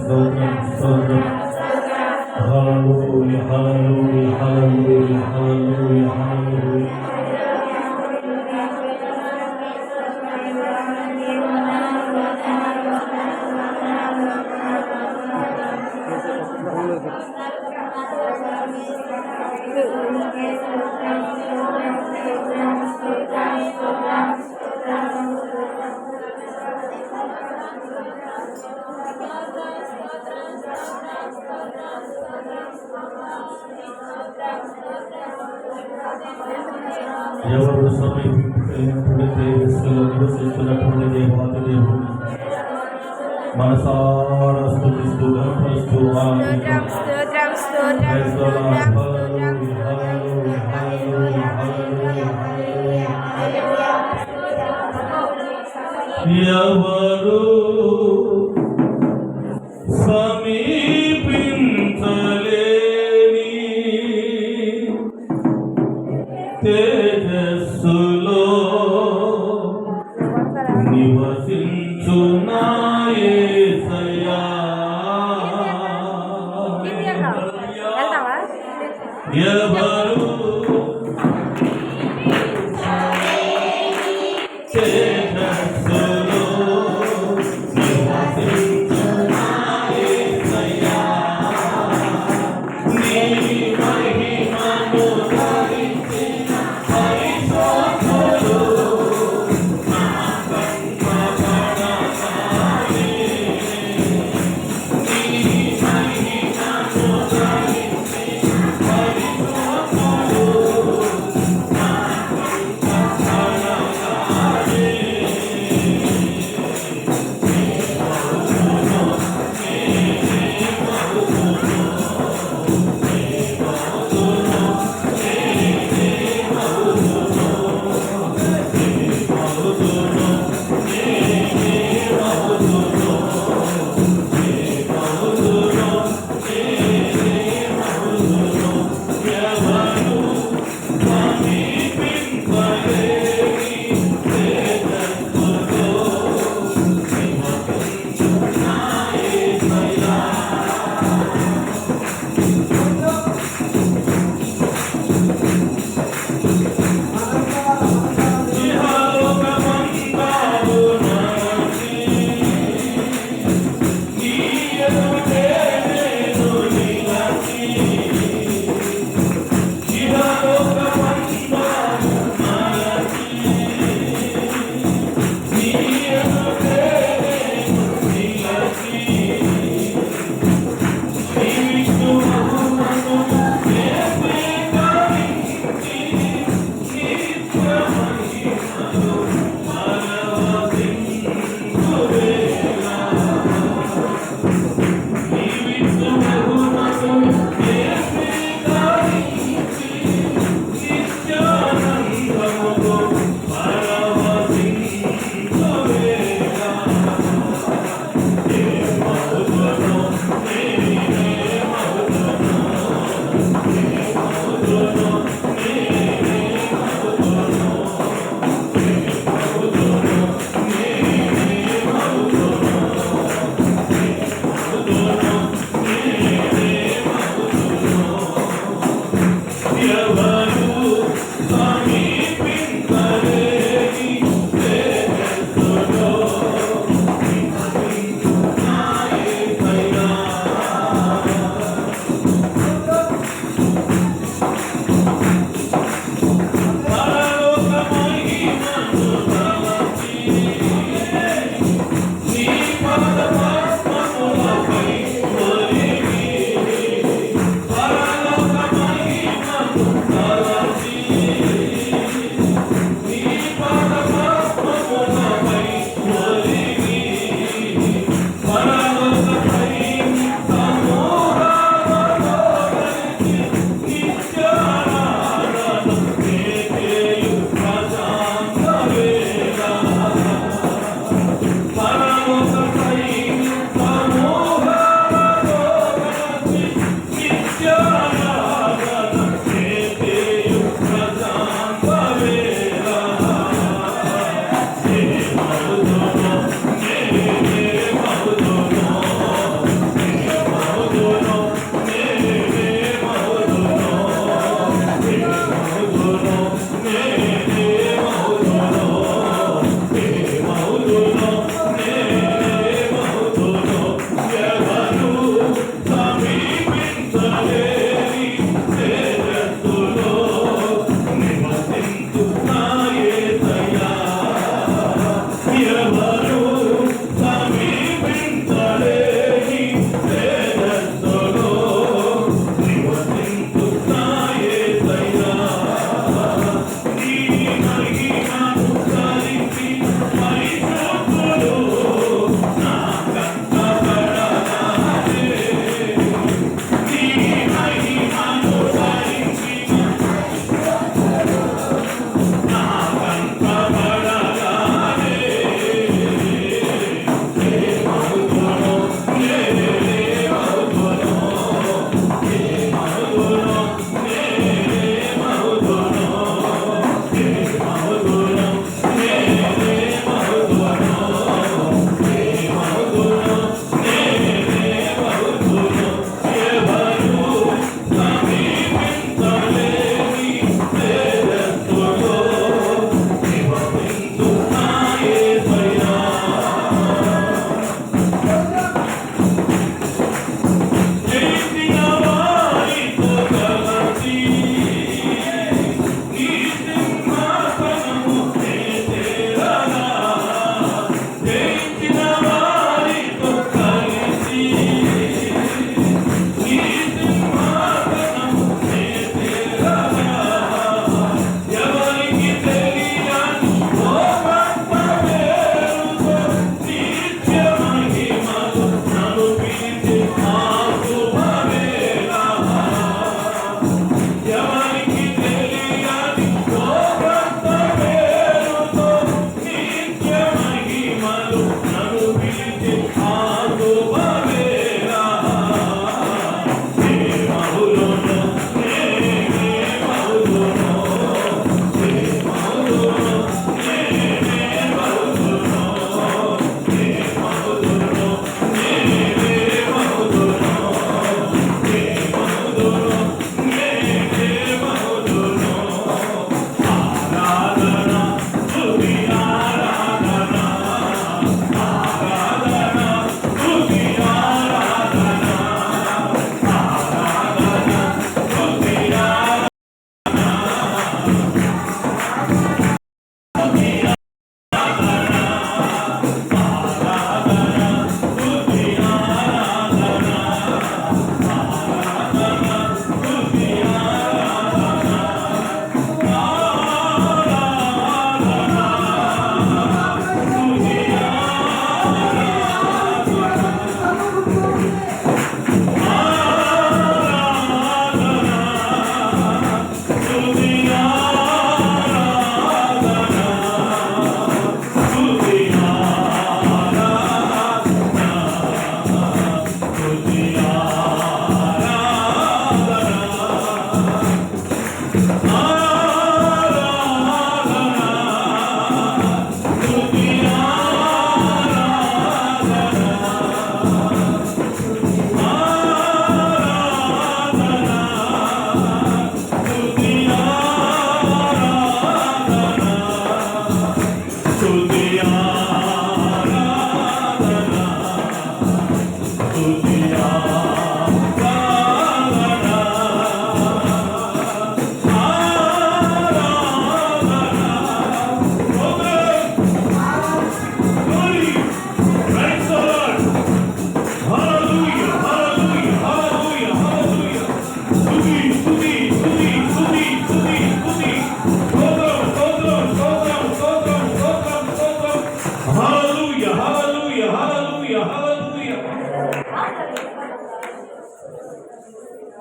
స్తోత్రం స్తోత్రం. హల్లెలూయా హల్లెలూయా హల్లెలూయా హల్లెలూయా హల్లెలూయా. ఎవరు సమీపించినటువంటి దేశంలో నివసిస్తున్నటువంటి దేవాది దేవుని మనసారా స్తుతిస్తూ గణపరుస్తూ ఎవరు సమీపించలేని తేజస్సులో నివసించు నా యేసయ్యా. ఎవరు తేజస్సులో నివసించు నా యేసయ్యా.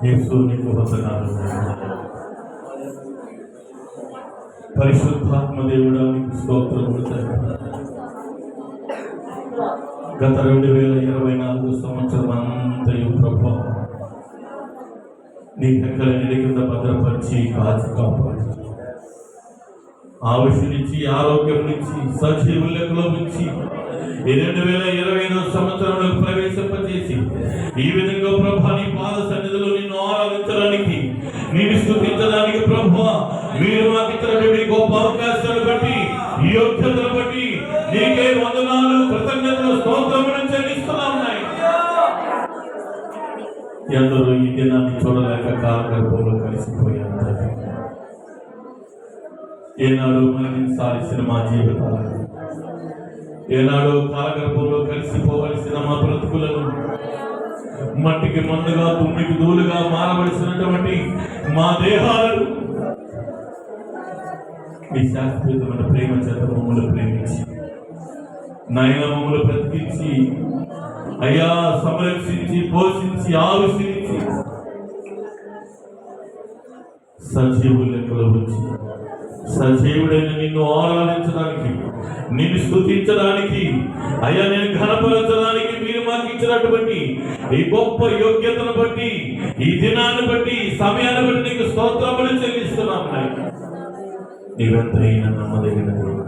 యేసు నీకు వందనాలు. పరిశుద్ధాత్మ దేవుడా నీకు స్తోత్రములు తండ్రి. గత 2024 సంవత్సరం అంతయు ప్రభా నీ రెక్కల నీడ కింద భద్రపరిచి కాచి కాపాడి ఆయుష్నిచ్చి ఆరోగ్యం నుంచి సజీవులకు నుంచి ఈ 2025 సంవత్సరంలో ప్రవేశింపజేసి ఈ విధంగా ప్రభా నీ పాద సన్నిధిలో నిన్ను ఆరాధించడానికి నిన్ను స్తుతించడానికి ప్రభా మీరు మాకు ఇచ్చినటువంటి గొప్ప అవకాశాలు బట్టి ఈ యోగ్యతలు బట్టి నీకే వందనాలు కృతజ్ఞతలు స్తోత్రములు చెల్లిస్తున్నాం నాయన. ఎందరో ఈ దినాన్ని చూడలేక కాలగర్భంలో కలిసిపోయారు. ఏనాడు మరణించాల్సిన మా జీవితాలను, ఏనాడు కాలగర్భంలో కలిసిపోవలసిన మా బ్రతుకులను, మట్టికి మందుగా తుమ్మికి ధూళిగా మారవలసినటువంటి మా దేహాలను మీ శాశ్వతమైన ప్రేమ చేత మమ్మల్ని ప్రేమించి నాయన మమ్మల్ని బ్రతికించి అయ్యా సంరక్షించి పోషించి ఆవిష్కరించి సజీవు లెక్కలో వచ్చి సజీవుడైన నిన్ను ఆరాధించడానికి, నిన్ను స్తుతించడానికి, అయ్యా నేను ఘనపరచడానికి మీరు మాకు ఇచ్చినటువంటి ఈ గొప్ప యోగ్యతను బట్టి, ఈ దినాన్ని బట్టి, ఈ సమయాన్ని బట్టి నీకు స్తోత్రములు చెల్లిస్తున్నాం నాయన. నీవెంతైనా నమ్మదగిన దేవుడు,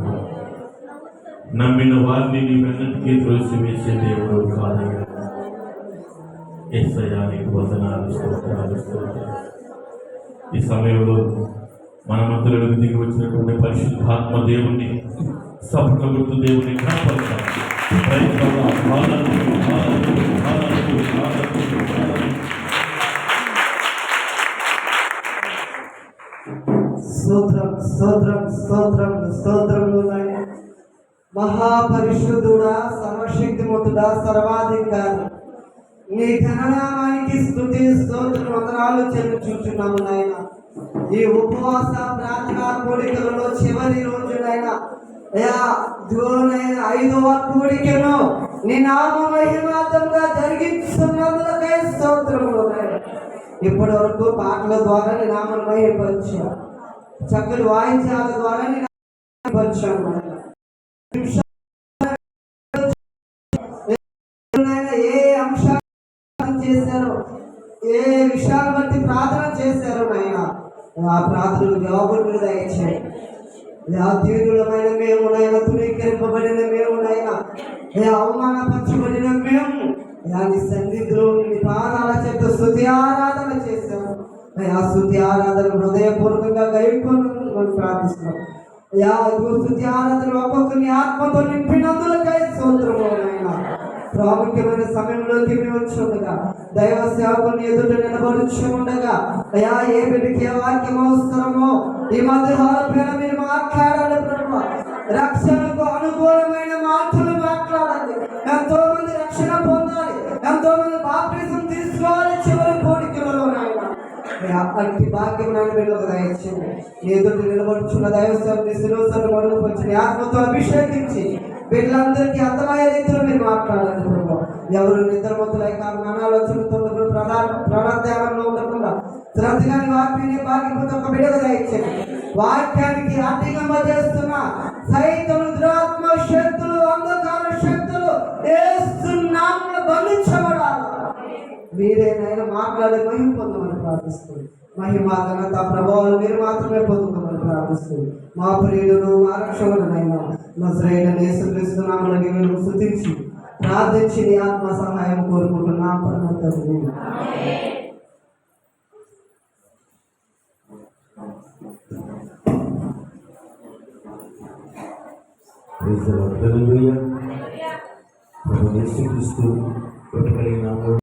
నమ్మిన వారిని నీవెన్నటికీ త్రోసివేసే దేవుడు కాదయ్యా. యేసయ్యా నీకు వందనాలు, స్తోత్రాలు, స్తోత్రాలు. ఈ సమయంలో మన మధ్యలో దిగి వచ్చినటువంటి పరిశుద్ధాత్మ దేవుణ్ణి, సభ గుర్తు దేవుని జ్ఞాపకం స్తోత్రం స్తోత్రం స్తోత్రం స్తోత్రములు నాయన. మహాపరిశుద్ధుడా, సర్వశక్తిమంతుడా, సర్వాధికారి నీ ఘననామానికి స్తుతి స్తోత్రం వందనాలు చెల్లించుచున్నాము నాయన. ఈ ఉపవాస ప్రార్థనా కోడికలలో చివరి రోజునైనా అయ్యా దేవునైనా 5వ కోడికను నీ నామ మహిమార్థంగా జరిగిస్తున్నందుకై స్తోత్రములు నాయన. ఇప్పటి వరకు పాటల ద్వారా నీ నామను మహిమపరిచావు, చక్కటి వాయిద్యాల ద్వారా నీ నామను పరిచాము. ఏ అంశాలు చేశారో, ఏ విషయాలు బట్టి ప్రార్థన చేశారో నాయన, ఆ ప్రార్థనలు జవాబులు మీరు దయచేయండి. తీవ్రమైన మేము నాయన, తునీకరింపబడిన మేము నాయన, అవమానపరచబడిన మేము నీ సన్నిధిలో నీ పాదాల చేత స్తుతి ఆరాధన చేశాము. ఆ స్తుతి ఆరాధన హృదయపూర్వకంగా గైకొని ప్రార్థిస్తున్నాం. స్తుతి ఆరాధన ఒక్కొక్కరిని ఆత్మతో నింపినందులకై స్తోత్రము నాయన. ప్రాముఖ్యమైన సమయంలోకి మేము వచ్చి ఉండగా, దైవ సేవకుని ఎదుట నిలబడుచు ఉండగా, అయ్యా ఏ బిడ్డకి ఏ వాక్యం అవసరమో ఈ మధ్యహాల పైన మీరు మాట్లాడాలి ప్రభు. రక్షణకు అనుకూలమైన మాటలు మాట్లాడాలి. ఎంతో మంది రక్షణ పొందాలి, ఎంతో మంది బాప్టిజం తీసుకోవాలి చివరి కోరికలలో నాయన. అట్టి భాగ్యం నాయన వీళ్ళకి దయచేయండి. ఎదుటి నిలబడుచున్న దైవ సేవకుని శిరోసను మరుగుపరిచి ఆత్మతో అభిషేకించి వీళ్ళందరికీ అర్థమయ్యే రీతిలో మీరు మాట్లాడాలి ప్రభు. ఎవరు నిద్రమతులై కాదు, అనాలోచనతో ప్రాణాధ్యానంలో ఉండకుండా శ్రద్ధగా వాక్యాన్ని భాగ్యపోతే ఒక బిడ్డగా దయచేయండి. వాక్యానికి అధికంగా చేస్తున్న సైతం దురాత్మ శక్తులు, అంధకార శక్తులు ఏస్తున్నాములు బంధించబడాలి. మీరేనైనా మాట్లాడే మహిమ పొందమని ప్రార్థిస్తుంది. మహిమ ఘనత ప్రభావాలు మీరు మాత్రమే పొందుకోమని ప్రార్థిస్తుంది. మా ప్రియులను మా రక్షకుడనైనా నజరేయుడైన యేసుక్రీస్తు నామములో నీవు స్తుతించి ప్రార్థించి నీ ఆత్మ సహాయం కోరుకుంటున్నా పరమ తండ్రి. యేసుక్రీస్తు